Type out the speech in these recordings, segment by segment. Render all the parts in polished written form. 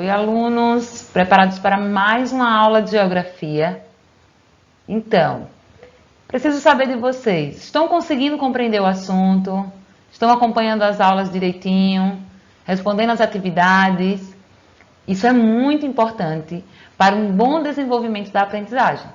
Oi, alunos, preparados para mais uma aula de geografia? Então, preciso saber de vocês. Estão conseguindo compreender o assunto? Estão acompanhando as aulas direitinho? Respondendo às atividades? Isso é muito importante para um bom desenvolvimento da aprendizagem.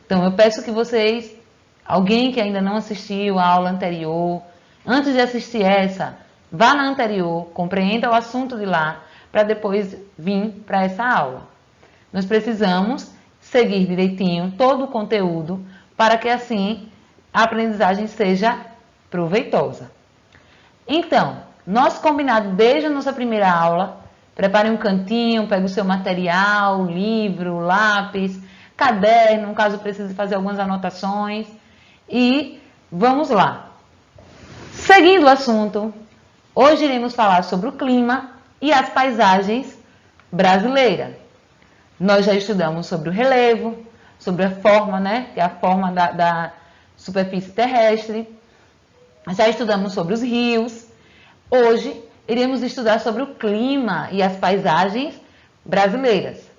Então, eu peço que vocês, alguém que ainda não assistiu a aula anterior, antes de assistir essa, vá na anterior, compreenda o assunto de lá, para depois vir para essa aula. Nós precisamos seguir direitinho todo o conteúdo para que assim a aprendizagem seja proveitosa. Então, nosso combinado desde a nossa primeira aula, prepare um cantinho, pegue o seu material, livro, lápis, caderno, caso precise fazer algumas anotações, e vamos lá. Seguindo o assunto, hoje iremos falar sobre o clima e as paisagens brasileiras. Nós já estudamos sobre o relevo, sobre a forma, que é a forma da superfície terrestre. Já estudamos sobre os rios. Hoje iremos estudar sobre o clima e as paisagens brasileiras.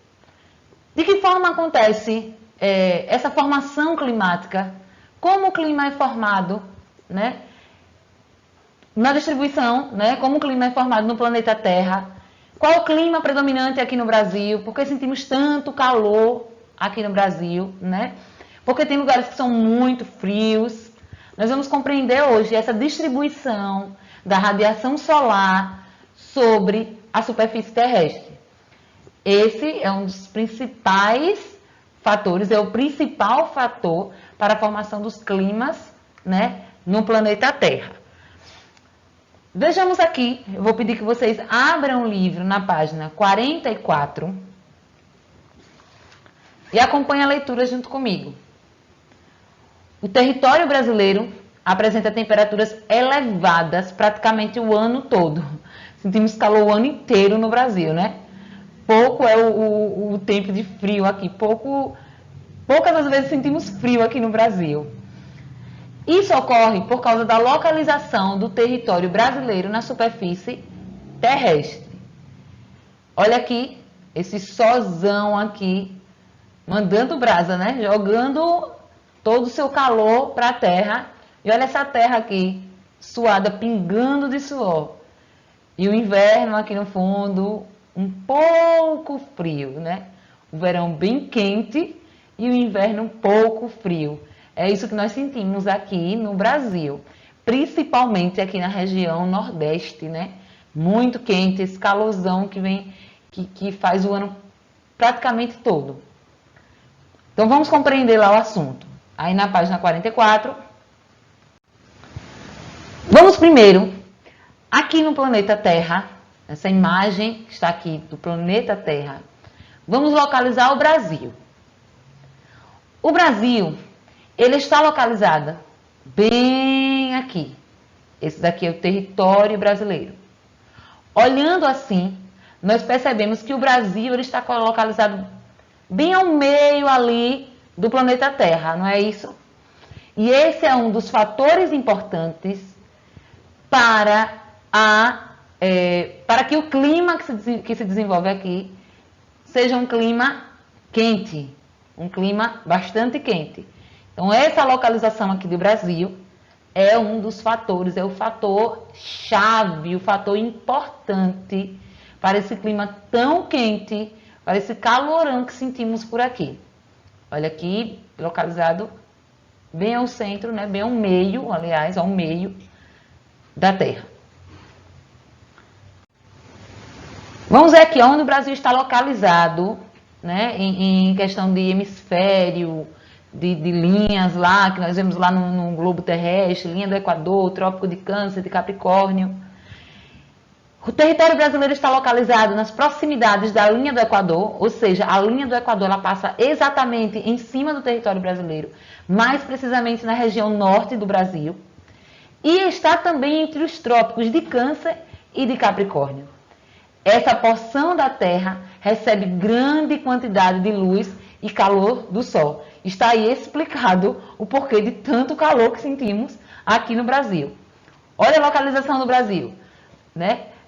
De que forma acontece essa formação climática? Como o clima é formado, na distribuição, como o clima é formado no planeta Terra? Qual o clima predominante aqui no Brasil? Por que sentimos tanto calor aqui no Brasil, Porque tem lugares que são muito frios. Nós vamos compreender hoje essa distribuição da radiação solar sobre a superfície terrestre. Esse é um dos principais fatores, é o principal fator para a formação dos climas, no planeta Terra. Vejamos aqui, eu vou pedir que vocês abram o livro na página 44 e acompanhem a leitura junto comigo. O território brasileiro apresenta temperaturas elevadas praticamente o ano todo. Sentimos calor o ano inteiro no Brasil, Pouco é o tempo de frio aqui, poucas das vezes sentimos frio aqui no Brasil. Isso ocorre por causa da localização do território brasileiro na superfície terrestre. Olha aqui, esse solzão aqui, mandando brasa, Jogando todo o seu calor para a terra. E olha essa terra aqui, suada, pingando de suor. E o inverno aqui no fundo, um pouco frio, O verão bem quente e o inverno um pouco frio. É isso que nós sentimos aqui no Brasil, principalmente aqui na região nordeste, Muito quente, esse calorzão que vem, que faz o ano praticamente todo. Então vamos compreender lá o assunto. Aí na página 44. Vamos primeiro, aqui no planeta Terra, essa imagem que está aqui do planeta Terra, vamos localizar o Brasil. O Brasil, ele está localizado bem aqui. Esse daqui é o território brasileiro. Olhando assim, nós percebemos que o Brasil ele está localizado bem ao meio ali do planeta Terra, não é isso? E esse é um dos fatores importantes para que o clima que se desenvolve aqui seja um clima quente, um clima bastante quente. Então, essa localização aqui do Brasil é um dos fatores, é o fator chave, o fator importante para esse clima tão quente, para esse calorão que sentimos por aqui. Olha aqui, localizado bem ao centro, bem ao meio, aliás, ao meio da Terra. Vamos ver aqui onde o Brasil está localizado, em questão de hemisfério, de linhas lá, que nós vemos lá no globo terrestre, linha do Equador, Trópico de Câncer, de Capricórnio. O território brasileiro está localizado nas proximidades da linha do Equador, ou seja, a linha do Equador ela passa exatamente em cima do território brasileiro, mais precisamente na região norte do Brasil, e está também entre os trópicos de Câncer e de Capricórnio. Essa porção da Terra recebe grande quantidade de luz e calor do Sol. Está aí explicado o porquê de tanto calor que sentimos aqui no Brasil. Olha a localização do Brasil,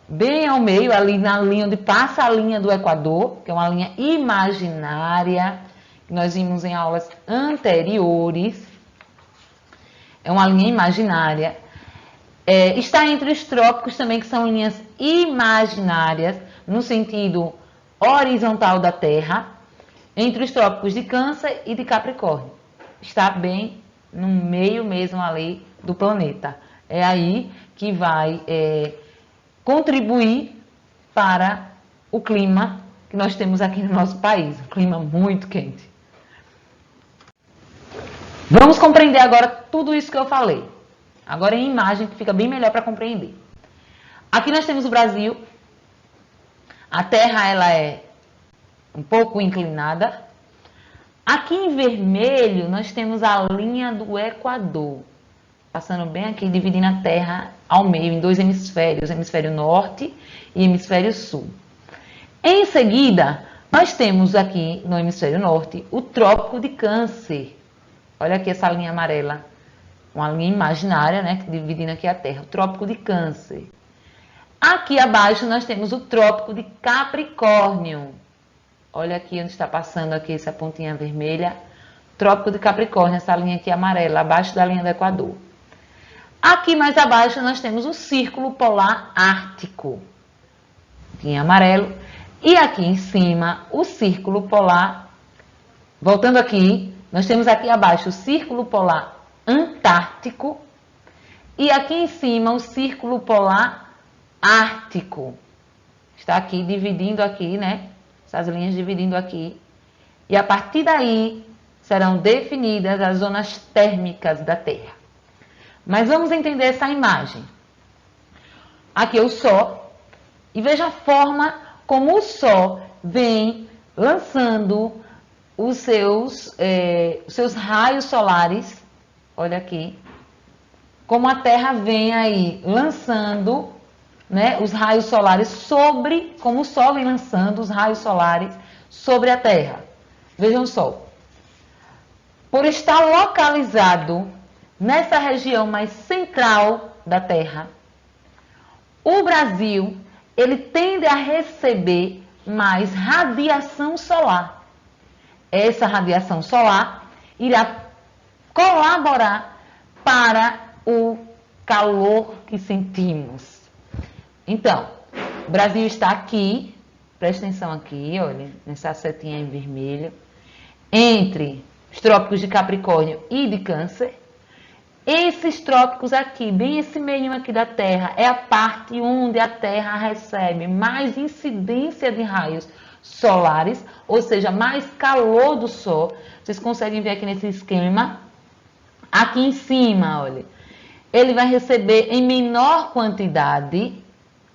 bem ao meio, ali na linha onde passa a linha do Equador, que é uma linha imaginária, que nós vimos em aulas anteriores. É uma linha imaginária. Está entre os trópicos também, que são linhas imaginárias, no sentido horizontal da Terra, entre os trópicos de Câncer e de Capricórnio. Está bem no meio mesmo ali do planeta. É aí que vai contribuir para o clima que nós temos aqui no nosso país, um clima muito quente. Vamos compreender agora tudo isso que eu falei. Agora em imagem, que fica bem melhor para compreender. Aqui nós temos o Brasil. A Terra ela é um pouco inclinada. Aqui em vermelho nós temos a linha do Equador, passando bem aqui, dividindo a Terra ao meio em dois hemisférios, hemisfério norte e hemisfério sul. Em seguida, nós temos aqui no hemisfério norte o Trópico de Câncer. Olha aqui essa linha amarela, uma linha imaginária, né, dividindo aqui a Terra, o Trópico de Câncer. Aqui abaixo nós temos o Trópico de Capricórnio. Olha aqui onde está passando aqui essa pontinha vermelha, Trópico de Capricórnio, essa linha aqui amarela, abaixo da linha do Equador. Aqui mais abaixo nós temos o Círculo Polar Ártico, aqui em amarelo. E aqui em cima o Círculo Polar, voltando aqui, nós temos aqui abaixo o Círculo Polar Antártico e aqui em cima o Círculo Polar Ártico. Está aqui dividindo aqui, né? Essas linhas dividindo aqui. E a partir daí serão definidas as zonas térmicas da Terra. Mas vamos entender essa imagem. Aqui é o Sol. E veja a forma como o Sol vem lançando os seus raios solares. Olha aqui. Como a Terra vem aí lançando, né, os raios solares sobre, como o Sol vem lançando os raios solares sobre a Terra. Vejam o Sol. Por estar localizado nessa região mais central da Terra, o Brasil, ele tende a receber mais radiação solar. Essa radiação solar irá colaborar para o calor que sentimos. Então, o Brasil está aqui, presta atenção aqui, olha, nessa setinha em vermelho, entre os trópicos de Capricórnio e de Câncer. Esses trópicos aqui, bem esse meio aqui da Terra, é a parte onde a Terra recebe mais incidência de raios solares, ou seja, mais calor do Sol. Vocês conseguem ver aqui nesse esquema. Aqui em cima, olha, ele vai receber em menor quantidade,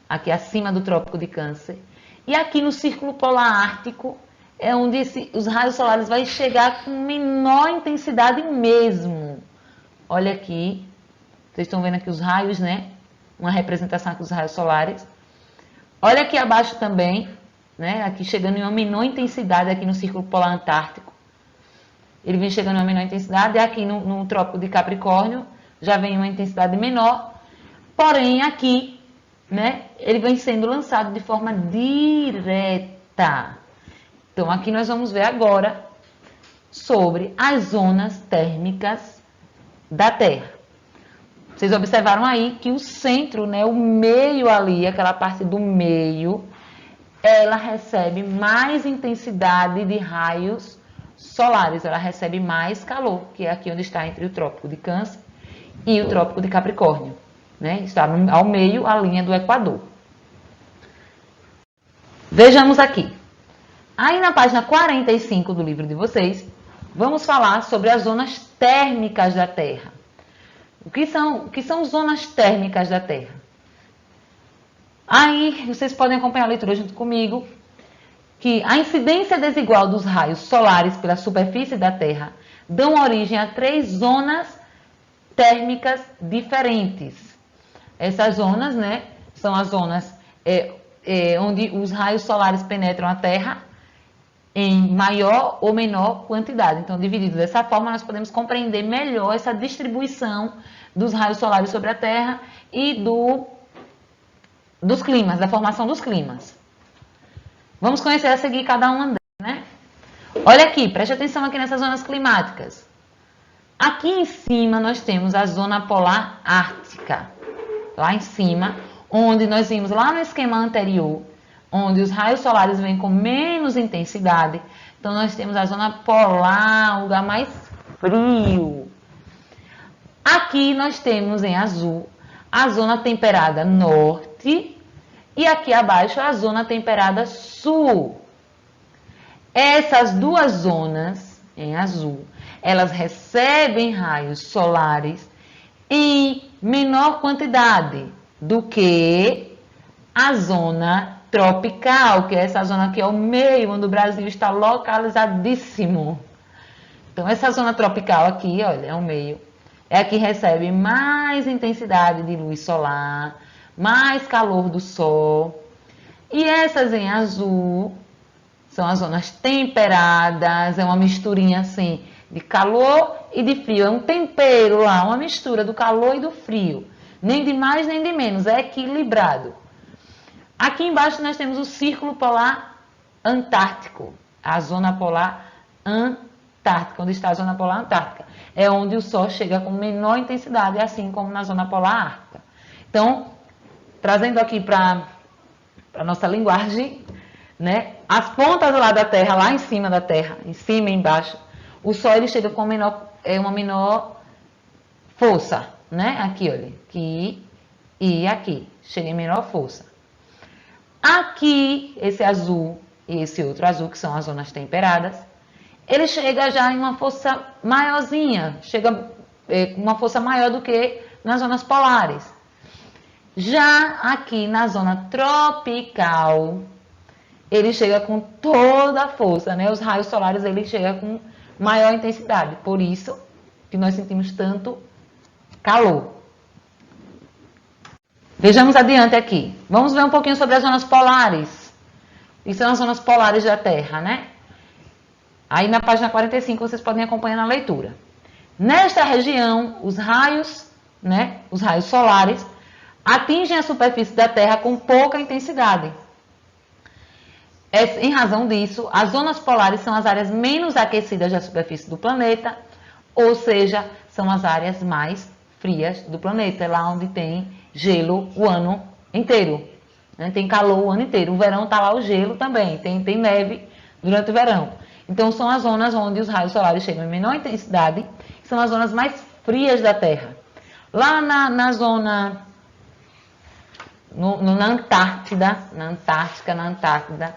aqui acima do Trópico de Câncer. E aqui no Círculo Polar Ártico é onde os raios solares vão chegar com menor intensidade mesmo. Olha aqui, vocês estão vendo aqui os raios, né? Uma representação aqui dos raios solares. Olha aqui abaixo também, né? Aqui chegando em uma menor intensidade aqui no Círculo Polar Antártico. Ele vem chegando em uma menor intensidade, e aqui no Trópico de Capricórnio já vem uma intensidade menor. Porém, aqui, né? Ele vem sendo lançado de forma direta. Então, aqui nós vamos ver agora sobre as zonas térmicas da Terra. Vocês observaram aí que o centro, né, o meio ali, aquela parte do meio, ela recebe mais intensidade de raios solares, ela recebe mais calor, que é aqui onde está entre o Trópico de Câncer e o Trópico de Capricórnio, né? Está ao meio a linha do Equador. Vejamos aqui. Aí na página 45 do livro de vocês, vamos falar sobre as zonas térmicas da Terra. O que são zonas térmicas da Terra? Aí vocês podem acompanhar a leitura junto comigo, que a incidência desigual dos raios solares pela superfície da Terra dão origem a 3 zonas térmicas diferentes. Essas zonas, né, são as zonas onde os raios solares penetram a Terra em maior ou menor quantidade. Então, dividido dessa forma, nós podemos compreender melhor essa distribuição dos raios solares sobre a Terra e dos climas, da formação dos climas. Vamos conhecer a seguir cada uma delas, né? Olha aqui, preste atenção aqui nessas zonas climáticas. Aqui em cima nós temos a zona polar ártica. Lá em cima, onde nós vimos lá no esquema anterior, onde os raios solares vêm com menos intensidade. Então nós temos a zona polar, um lugar mais frio. Aqui nós temos em azul a zona temperada norte e aqui abaixo a zona temperada sul. Essas duas zonas em azul, elas recebem raios solares em menor quantidade do que a zona tropical, que é essa zona aqui é o meio onde o Brasil está localizadíssimo. Então essa zona tropical aqui, olha, é o meio. É a que recebe mais intensidade de luz solar, mais calor do sol. E essas em azul são as zonas temperadas, é uma misturinha assim de calor e de frio. É um tempero lá, uma mistura do calor e do frio. Nem de mais nem de menos, é equilibrado. Aqui embaixo nós temos o Círculo Polar Antártico, a zona polar Antártica, onde está a zona polar Antártica. É onde o Sol chega com menor intensidade, assim como na zona polar ártica. Então, trazendo aqui para a nossa linguagem, né? As pontas lá da Terra, lá em cima da Terra, em cima e embaixo, o Sol ele chega com uma menor força, né? Aqui, olha, aqui e aqui, chega em menor força. Aqui, esse azul e esse outro azul, que são as zonas temperadas, ele chega já em uma força maiorzinha, chega com uma força maior do que nas zonas polares. Já aqui na zona tropical, ele chega com toda a força, né? Os raios solares ele chega com maior intensidade, por isso que nós sentimos tanto calor. Vejamos adiante aqui. Vamos ver um pouquinho sobre as zonas polares. Isso são as zonas polares da Terra, né? Aí na página 45 vocês podem acompanhar na leitura. Nesta região, os raios, né, os raios solares, atingem a superfície da Terra com pouca intensidade. Em razão disso, as zonas polares são as áreas menos aquecidas da superfície do planeta, ou seja, são as áreas mais frias do planeta, é lá onde tem gelo o ano inteiro, né? Tem calor o ano inteiro. O verão está lá o gelo também, tem neve durante o verão. Então, são as zonas onde os raios solares chegam em menor intensidade, são as zonas mais frias da Terra. Lá na zona, na Antártida, na Antártida,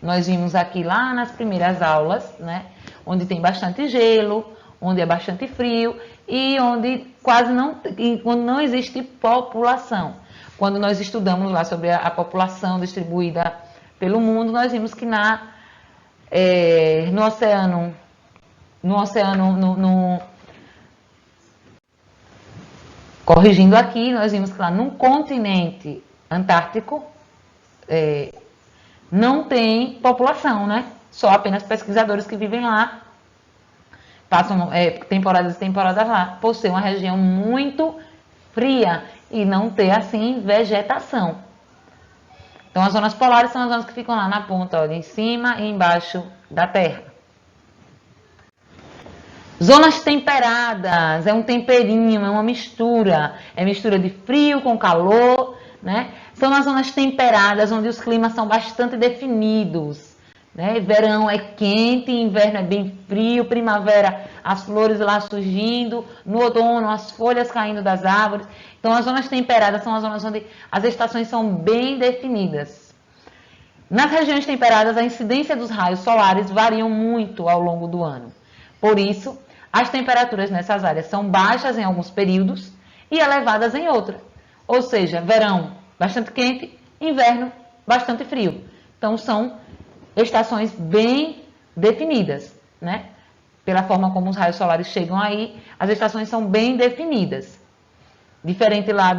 nós vimos aqui lá nas primeiras aulas, né, onde tem bastante gelo, onde é bastante frio e onde quando não existe população. Quando nós estudamos lá sobre a população distribuída pelo mundo, nós vimos que corrigindo aqui, nós vimos que lá no continente antártico não tem população, né? Só apenas pesquisadores que vivem lá, passam temporadas e temporadas lá, por ser uma região muito fria e não ter, assim, vegetação. Então, as zonas polares são as zonas que ficam lá na ponta, olha, em cima e embaixo da Terra. Zonas temperadas, é um temperinho, é uma mistura. É mistura de frio com calor, né? São as zonas temperadas, onde os climas são bastante definidos, né? Verão é quente, inverno é bem frio, primavera, as flores lá surgindo, no outono, as folhas caindo das árvores. Então, as zonas temperadas são as zonas onde as estações são bem definidas. Nas regiões temperadas, a incidência dos raios solares variam muito ao longo do ano. Por isso, as temperaturas nessas áreas são baixas em alguns períodos e elevadas em outros. Ou seja, verão bastante quente, inverno bastante frio. Então, são estações bem definidas, né? Pela forma como os raios solares chegam aí, as estações são bem definidas. Diferente lá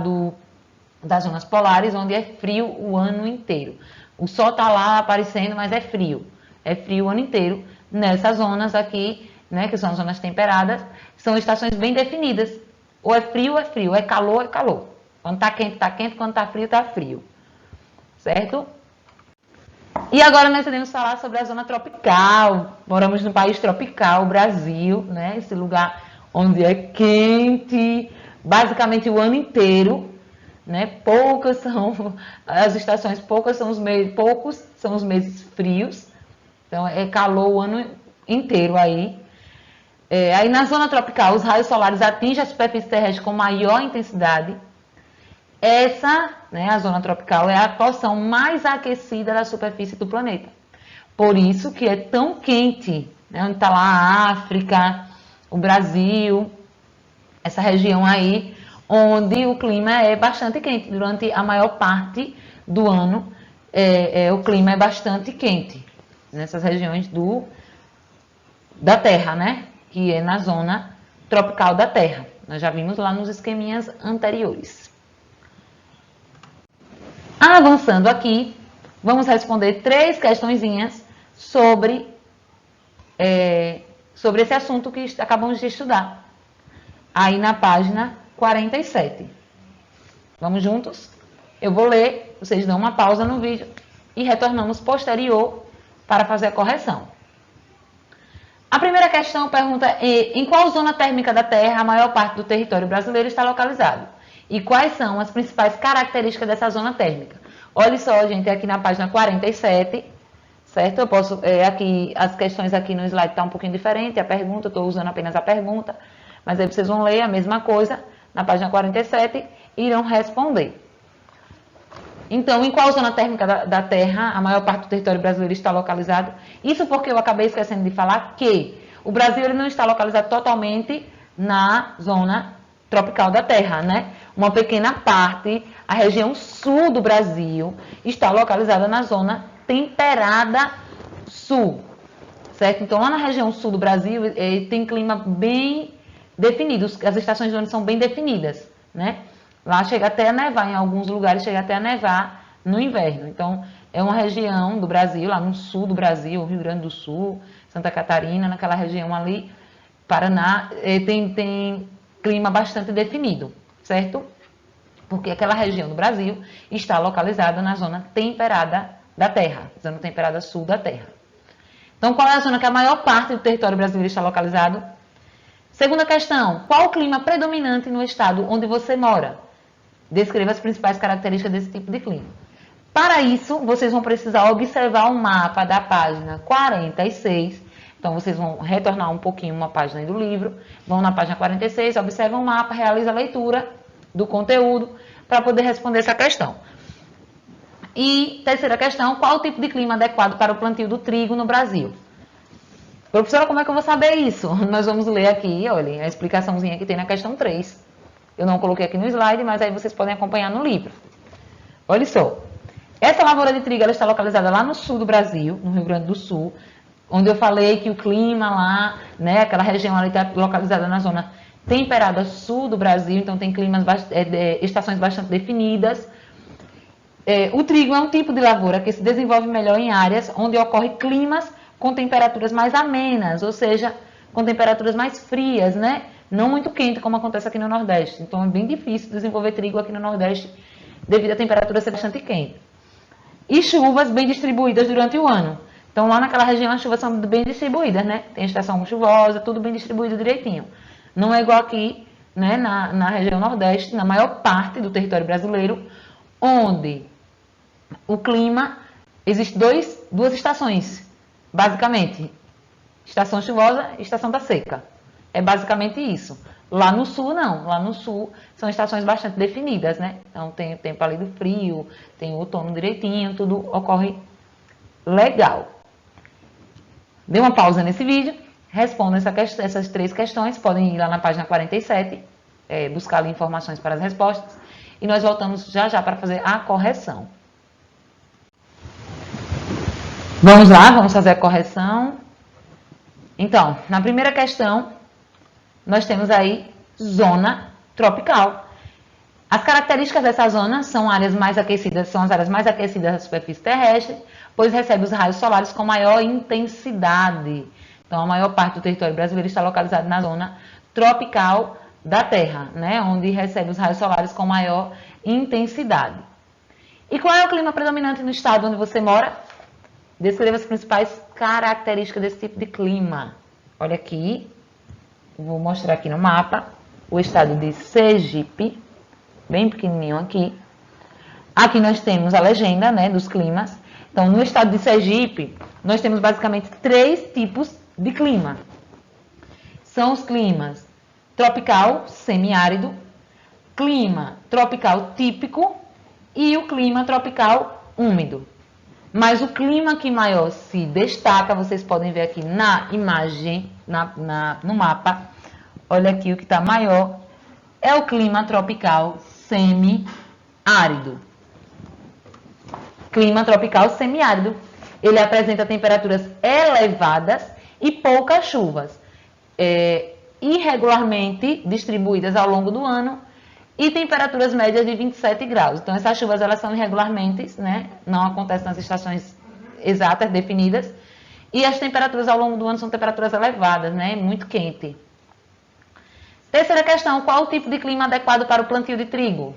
das zonas polares, onde é frio o ano inteiro. O sol está lá aparecendo, mas é frio. É frio o ano inteiro. Nessas zonas aqui, né, que são as zonas temperadas, são estações bem definidas. Ou é frio, é calor, é calor. Quando está quente, quando está frio, está frio. certo? E agora nós iremos falar sobre a zona tropical. Moramos num país tropical, Brasil, né? Esse lugar onde é quente, basicamente o ano inteiro, né? Poucas são as estações, poucos são os meses frios. Então é calor o ano inteiro aí. Aí na zona tropical, os raios solares atingem a superfície terrestre com maior intensidade. Essa, né, a zona tropical, é a porção mais aquecida da superfície do planeta. Por isso que é tão quente, né, onde está lá a África, o Brasil, essa região aí, onde o clima é bastante quente. Durante a maior parte do ano, o clima é bastante quente nessas regiões da Terra, né? Que é na zona tropical da Terra. Nós já vimos lá nos esqueminhas anteriores. Avançando aqui, vamos responder 3 questõezinhas sobre esse assunto que acabamos de estudar. Aí na página 47. Vamos juntos? Eu vou ler, vocês dão uma pausa no vídeo e retornamos posterior para fazer a correção. A primeira questão pergunta em qual zona térmica da Terra a maior parte do território brasileiro está localizado? E quais são as principais características dessa zona térmica? Olha só, gente, aqui na página 47, certo? Eu posso, aqui, as questões aqui no slide estão um pouquinho diferente, a pergunta, eu estou usando apenas a pergunta, mas aí vocês vão ler a mesma coisa na página 47 e irão responder. Então, em qual zona térmica da Terra a maior parte do território brasileiro está localizado? Isso porque eu acabei esquecendo de falar que o Brasil ele não está localizado totalmente na zona tropical da Terra, né? Uma pequena parte, a região sul do Brasil, está localizada na zona temperada sul, certo? Então, lá na região sul do Brasil, tem clima bem definido, as estações do ano são bem definidas, né? Lá chega até a nevar, em alguns lugares chega até a nevar no inverno. Então, é uma região do Brasil, lá no sul do Brasil, Rio Grande do Sul, Santa Catarina, naquela região ali, Paraná, tem clima bastante definido, certo? Porque aquela região do Brasil está localizada na zona temperada da Terra, zona temperada sul da Terra. Então, qual é a zona que a maior parte do território brasileiro está localizado? Segunda questão, qual o clima predominante no estado onde você mora? Descreva as principais características desse tipo de clima. Para isso, vocês vão precisar observar o mapa da página 46. Então, vocês vão retornar um pouquinho uma página aí do livro, vão na página 46, observam o mapa, realizam a leitura do conteúdo para poder responder essa questão. E terceira questão, qual o tipo de clima adequado para o plantio do trigo no Brasil? Professora, como é que eu vou saber isso? Nós vamos ler aqui, olhem, a explicaçãozinha que tem na questão 3. Eu não coloquei aqui no slide, mas aí vocês podem acompanhar no livro. Olha só. Essa lavoura de trigo ela está localizada lá no sul do Brasil, no Rio Grande do Sul, onde eu falei que o clima lá, né, aquela região ali está localizada na zona temperada sul do Brasil, então tem estações bastante definidas. O trigo é um tipo de lavoura que se desenvolve melhor em áreas onde ocorre climas com temperaturas mais amenas, ou seja, com temperaturas mais frias, né? Não muito quente, como acontece aqui no Nordeste. Então, é bem difícil desenvolver trigo aqui no Nordeste, devido à temperatura ser bastante quente. E chuvas bem distribuídas durante o ano. Então, lá naquela região, as chuvas são bem distribuídas, né? Tem estação chuvosa, tudo bem distribuído direitinho. Não é igual aqui, né, na região Nordeste, na maior parte do território brasileiro, onde o clima, existe duas estações, basicamente, estação chuvosa e estação da seca. É basicamente isso. Lá no sul, não. Lá no sul, são estações bastante definidas, né? Então, tem o tempo ali do frio, tem o outono direitinho, tudo ocorre legal. Dê uma pausa nesse vídeo, responda essas 3 questões, podem ir lá na página 47, buscar ali informações para as respostas, e nós voltamos já já para fazer a correção. Vamos lá, vamos fazer a correção. Então, na primeira questão, nós temos aí zona tropical. As características dessa zona são áreas mais aquecidas, são as áreas mais aquecidas da superfície terrestre, pois recebe os raios solares com maior intensidade. Então, a maior parte do território brasileiro está localizado na zona tropical da Terra, né, onde recebe os raios solares com maior intensidade. E qual é o clima predominante no estado onde você mora? Descreva as principais características desse tipo de clima. Olha aqui, vou mostrar aqui no mapa o estado de Sergipe, bem pequenininho aqui. Aqui nós temos a legenda, né, dos climas. Então, no estado de Sergipe, nós temos basicamente 3 tipos de clima. São os climas tropical, semiárido, clima tropical típico e o clima tropical úmido. Mas o clima que maior se destaca, vocês podem ver aqui na imagem, no mapa, olha aqui o que está maior, é o clima tropical semiárido. Clima tropical semiárido. Ele apresenta temperaturas elevadas e poucas chuvas, irregularmente distribuídas ao longo do ano, e temperaturas médias de 27 graus. Então, essas chuvas elas são irregularmente, né? Não acontecem nas estações exatas, definidas. E as temperaturas ao longo do ano são temperaturas elevadas, né? Muito quente. Terceira questão, qual o tipo de clima adequado para o plantio de trigo?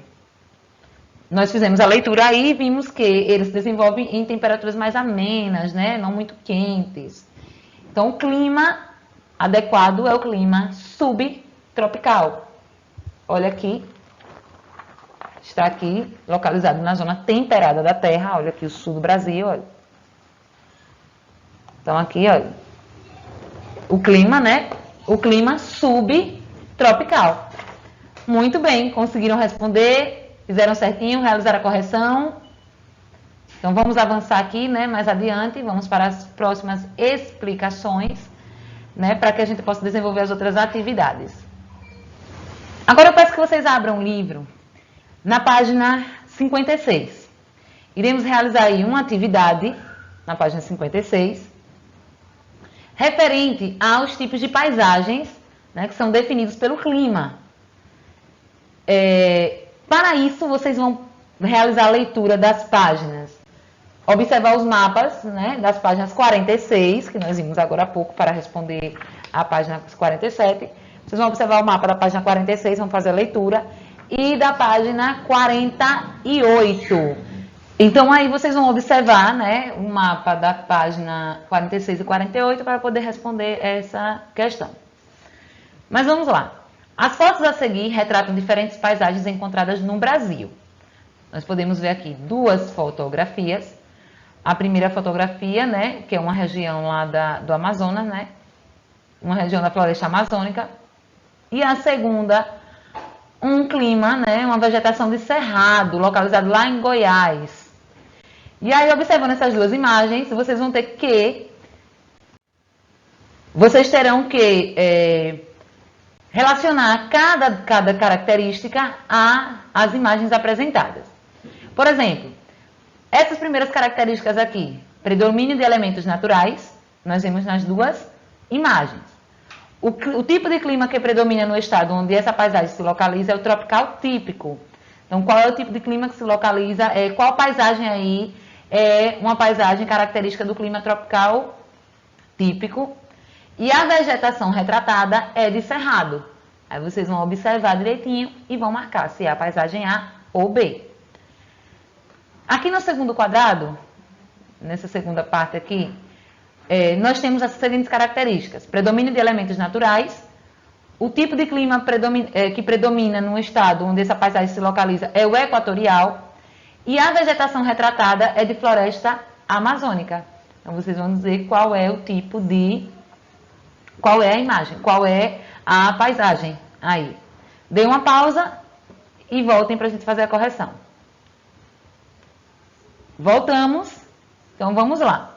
Nós fizemos a leitura aí e vimos que eles se desenvolvem em temperaturas mais amenas, né? Não muito quentes. Então, o clima adequado é o clima subtropical. Olha aqui. Está aqui, localizado na zona temperada da Terra. Olha aqui o sul do Brasil, olha. Então, aqui, olha. O clima, né? O clima subtropical. Muito bem, conseguiram responder, fizeram certinho, realizaram a correção. Então, vamos avançar aqui, né? Mais adiante, vamos para as próximas explicações, né? Para que a gente possa desenvolver as outras atividades. Agora, eu peço que vocês abram o livro. Na página 56, iremos realizar aí uma atividade, na página 56, referente aos tipos de paisagens, né, que são definidos pelo clima. Para isso, vocês vão realizar a leitura das páginas, observar os mapas, né, das páginas 46, que nós vimos agora há pouco para responder a página 47. Vocês vão observar o mapa da página 46, vão fazer a leitura. E da página 48. Então, aí vocês vão observar, né, o mapa da página 46 e 48 para poder responder essa questão. Mas vamos lá. As fotos a seguir retratam diferentes paisagens encontradas no Brasil. Nós podemos ver aqui 2 fotografias. A primeira fotografia, né, que é uma região lá do Amazonas, né, uma região da floresta amazônica. E a segunda, um clima, né, uma vegetação de cerrado, localizado lá em Goiás. E aí, observando essas 2 imagens, vocês terão que relacionar cada característica às imagens apresentadas. Por exemplo, essas primeiras características aqui, predomínio de elementos naturais, nós vemos nas 2 imagens. O tipo de clima que predomina no estado onde essa paisagem se localiza é o tropical típico. Então, qual é o tipo de clima que se localiza? Qual paisagem aí é uma paisagem característica do clima tropical típico? E a vegetação retratada é de cerrado. Aí vocês vão observar direitinho e vão marcar se é a paisagem A ou B. Aqui no segundo quadrado, nessa segunda parte aqui, nós temos as seguintes características: predomínio de elementos naturais, o tipo de clima que predomina no estado onde essa paisagem se localiza é o equatorial, e a vegetação retratada é de floresta amazônica. Então, vocês vão dizer qual é o tipo de... qual é a imagem, qual é a paisagem aí. Dê uma pausa e voltem para a gente fazer a correção. Voltamos. Então, vamos lá.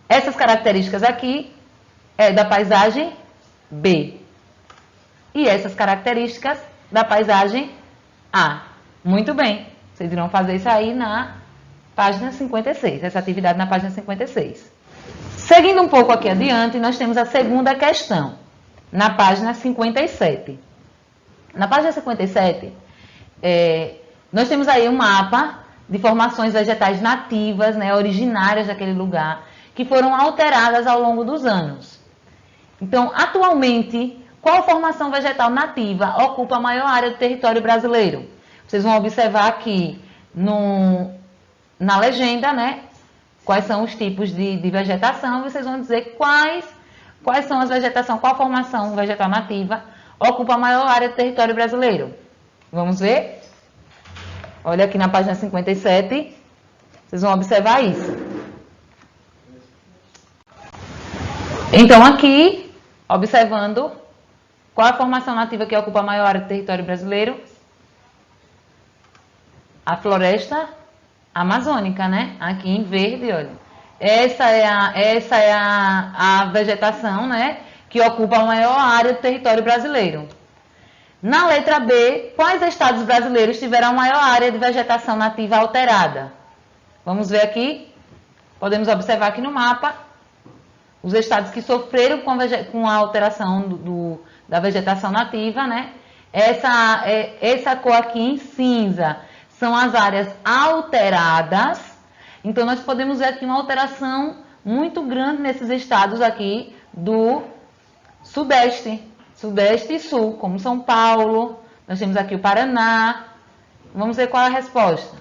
Essas características aqui é da paisagem B. E essas características da paisagem A. Muito bem. Vocês irão fazer isso aí na página 56. Essa atividade na página 56. Seguindo um pouco aqui adiante, nós temos a segunda questão, na página 57. Na página 57, nós temos aí um mapa de formações vegetais nativas, né, originárias daquele lugar, que foram alteradas ao longo dos anos. Então, atualmente, qual formação vegetal nativa ocupa a maior área do território brasileiro? Vocês vão observar aqui na legenda, né? Quais são os tipos de vegetação, vocês vão dizer quais são as vegetações, qual formação vegetal nativa ocupa a maior área do território brasileiro. Vamos ver? Olha aqui na página 57, vocês vão observar isso. Então aqui, observando, qual a formação nativa que ocupa a maior área do território brasileiro? A floresta amazônica, né? Aqui em verde, olha. Essa é a vegetação, né? Que ocupa a maior área do território brasileiro. Na letra B, quais estados brasileiros tiveram a maior área de vegetação nativa alterada? Vamos ver aqui. Podemos observar aqui no mapa os estados que sofreram com a alteração da vegetação nativa, né? Essa cor aqui em cinza são as áreas alteradas. Então, nós podemos ver aqui uma alteração muito grande nesses estados aqui do Sudeste e Sul, como São Paulo. Nós temos aqui o Paraná. Vamos ver qual é a resposta.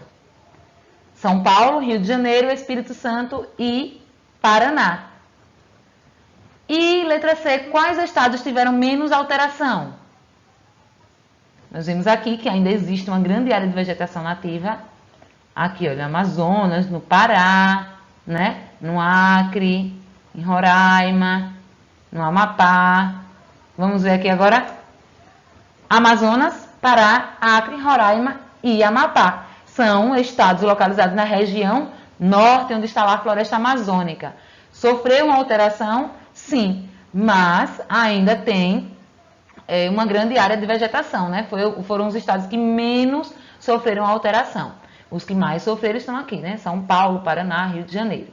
São Paulo, Rio de Janeiro, Espírito Santo e Paraná. E letra C, quais estados tiveram menos alteração? Nós vemos aqui que ainda existe uma grande área de vegetação nativa. Aqui, olha, no Amazonas, no Pará, né? No Acre, em Roraima, no Amapá. Vamos ver aqui agora. Amazonas, Pará, Acre, Roraima e Amapá. São estados localizados na região norte, onde está lá a floresta amazônica. Sofreu uma alteração? Sim, mas ainda tem uma grande área de vegetação, né? Foram os estados que menos sofreram alteração. Os que mais sofreram estão aqui, né? São Paulo, Paraná, Rio de Janeiro.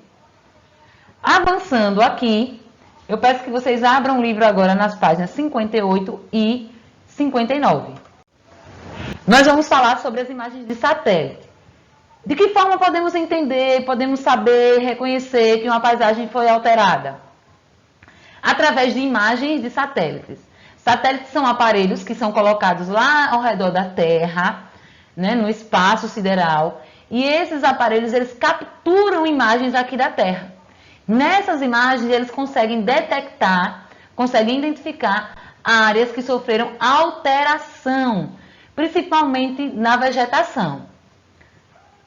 Avançando aqui, eu peço que vocês abram o livro agora nas páginas 58 e 59. Nós vamos falar sobre as imagens de satélite. De que forma podemos entender, podemos saber, reconhecer que uma paisagem foi alterada? Através de imagens de satélites. Satélites são aparelhos que são colocados lá ao redor da Terra, né, no espaço sideral, e esses aparelhos eles capturam imagens aqui da Terra. Nessas imagens eles conseguem detectar, conseguem identificar áreas que sofreram alteração, principalmente na vegetação.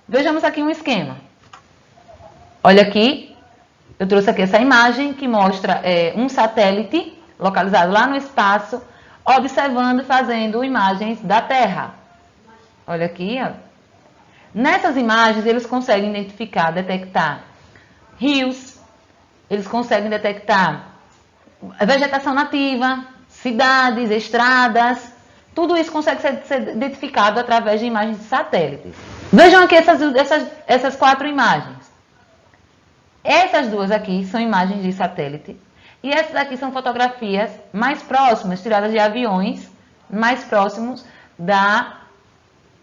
Vejamos aqui um esquema. Olha aqui, eu trouxe aqui essa imagem que mostra um satélite localizado lá no espaço, observando e fazendo imagens da Terra. Olha aqui, ó. Nessas imagens eles conseguem identificar, detectar rios, eles conseguem detectar vegetação nativa, cidades, estradas, tudo isso consegue ser identificado através de imagens de satélites. Vejam aqui essas 4 imagens. Essas 2 aqui são imagens de satélite e essas aqui são fotografias mais próximas, tiradas de aviões mais próximos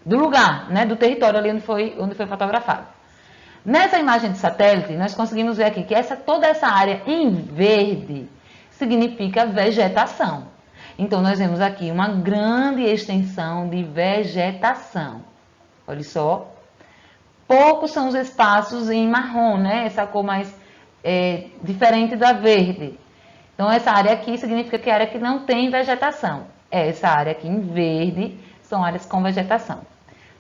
do lugar, né, do território ali onde foi fotografado. Nessa imagem de satélite, nós conseguimos ver aqui que toda essa área em verde significa vegetação. Então, nós vemos aqui uma grande extensão de vegetação. Olha só. Poucos são os espaços em marrom, né? Essa cor mais diferente da verde. Então, essa área aqui significa que é a área que não tem vegetação. Essa área aqui em verde são áreas com vegetação.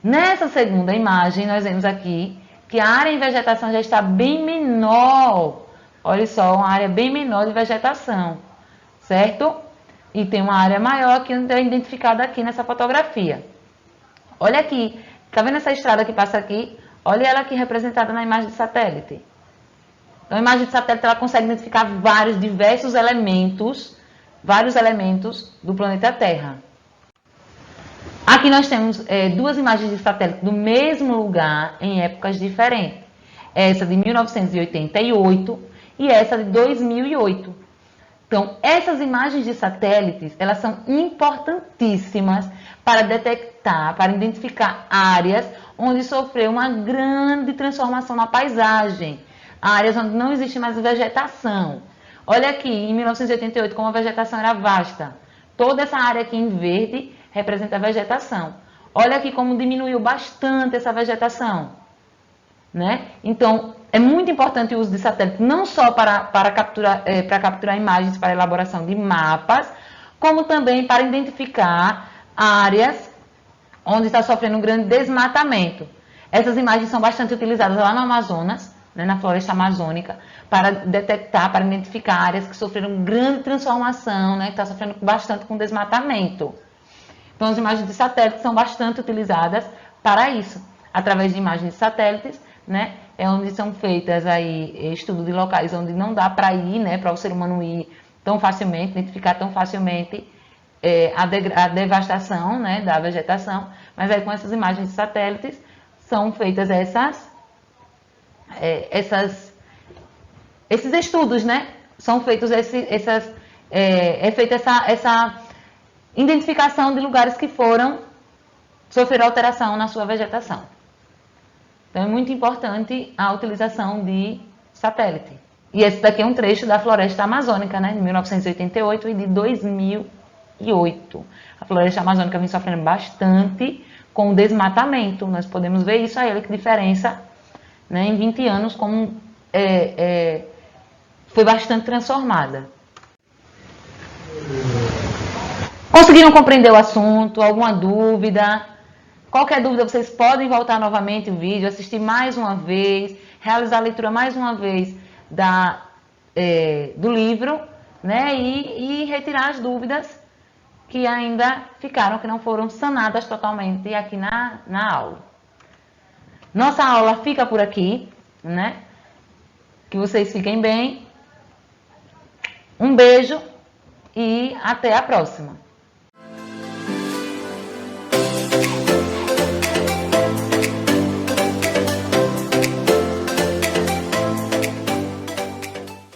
Nessa segunda imagem, nós vemos aqui que a área em vegetação já está bem menor. Olha só, uma área bem menor de vegetação, certo? E tem uma área maior que é identificada aqui nessa fotografia. Olha aqui, tá vendo essa estrada que passa aqui? Olha ela aqui representada na imagem de satélite. Então, a imagem de satélite ela consegue identificar diversos elementos do planeta Terra. Aqui nós temos 2 imagens de satélite do mesmo lugar em épocas diferentes. Essa de 1988 e essa de 2008. Então, essas imagens de satélites, elas são importantíssimas para detectar, para identificar áreas onde sofreu uma grande transformação na paisagem. Áreas onde não existe mais vegetação. Olha aqui, em 1988, como a vegetação era vasta. Toda essa área aqui em verde representa a vegetação. Olha aqui como diminuiu bastante essa vegetação, né? Então, é muito importante o uso de satélite, não só para capturar imagens para elaboração de mapas, como também para identificar áreas onde está sofrendo um grande desmatamento. Essas imagens são bastante utilizadas lá no Amazonas, né, na floresta amazônica, para detectar, para identificar áreas que sofreram grande transformação, né, que está sofrendo bastante com desmatamento. Então, as imagens de satélite são bastante utilizadas para isso. Através de imagens de satélites, né, é onde são feitas aí estudos de locais onde não dá para ir, né, para o ser humano ir tão facilmente, identificar tão facilmente a devastação, né, da vegetação, mas aí com essas imagens de satélites são feitas esses estudos, né? São feitos é feita essa identificação de lugares que sofreram alteração na sua vegetação. Então é muito importante a utilização de satélite. E esse daqui é um trecho da floresta amazônica, né, de 1988 e de 2008. A floresta amazônica vem sofrendo bastante com o desmatamento. Nós podemos ver isso aí, que diferença, né, em 20 anos, como foi bastante transformada. Conseguiram compreender o assunto? Alguma dúvida? Qualquer dúvida, vocês podem voltar novamente o vídeo, assistir mais uma vez, realizar a leitura mais uma vez do livro, né, e retirar as dúvidas que ainda ficaram, que não foram sanadas totalmente aqui na aula. Nossa aula fica por aqui, né? Que vocês fiquem bem. Um beijo e até a próxima.